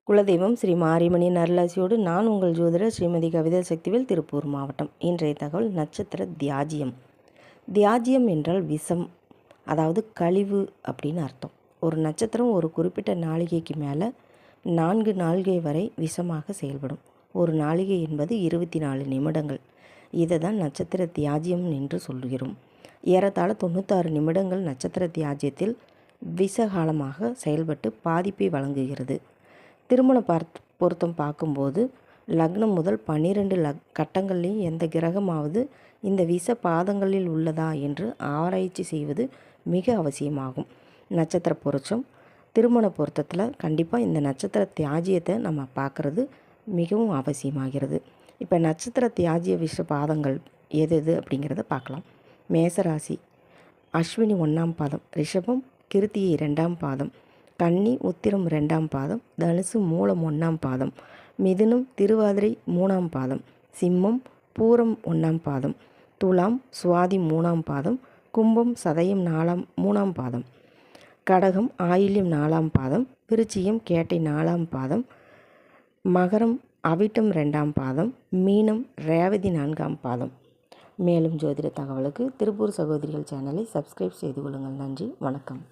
குலதெய்வம் ஸ்ரீ மாரியம்மனின் அருளாசியோடு நான் உங்கள் ஜோதிடர் ஸ்ரீமதி கவிதா சக்திவேல், திருப்பூர் மாவட்டம். இன்றைய தகவல் நட்சத்திர தியாஜியம். தியாஜியம் என்றால் விஷம், அதாவது கழிவு அப்படின்னு அர்த்தம். ஒரு நட்சத்திரம் ஒரு குறிப்பிட்ட நாளிகைக்கு மேலே 4 நாளிகை வரை விஷமாக செயல்படும். ஒரு நாளிகை என்பது 24 நிமிடங்கள். இதை தான் நட்சத்திர தியாஜியம் என்று சொல்கிறோம். ஏறத்தாழ 96 நிமிடங்கள் நட்சத்திர தியாஜியத்தில் விஷகாலமாக செயல்பட்டு பாதிப்பை வழங்குகிறது. திருமண பொருத்தம் பார்க்கும்போது லக்னம் முதல் 12 கட்டங்கள்லேயும் எந்த கிரகமாவது இந்த விஷ பாதங்களில் உள்ளதா என்று ஆராய்ச்சி செய்வது மிக அவசியமாகும். நட்சத்திர பொருத்தம் திருமண பொருத்தத்தில் கண்டிப்பாக இந்த நட்சத்திர தியாஜியத்தை நம்ம பார்க்குறது மிகவும் அவசியமாகிறது. இப்போ நட்சத்திர தியாஜிய விஷ பாதங்கள் எது அப்படிங்கிறத பார்க்கலாம். மேசராசி அஸ்வினி 1ஆம் பாதம், ரிஷபம் கிருத்திகை 2ஆம் பாதம், கன்னி உத்திரம் 2ஆம் பாதம், தனுசு மூலம் 1ஆம் பாதம், மிதுனம் திருவாதிரை 3ஆம் பாதம், சிம்மம் பூரம் 1ஆம் பாதம், துலாம் சுவாதி 3ஆம் பாதம், கும்பம் சதயம் 3ஆம் பாதம், கடகம் ஆயில்யம் 4ஆம் பாதம், விருச்சிகம் கேட்டை 4ஆம் பாதம், மகரம் அவிட்டம் 2ஆம் பாதம், மீனம் ரேவதி 4ஆம் பாதம். மேலும் ஜோதிட தகவலுக்கு திருப்பூர் சகோதரிகள் சேனலை சப்ஸ்கிரைப் செய்து கொள்ளுங்கள். நன்றி, வணக்கம்.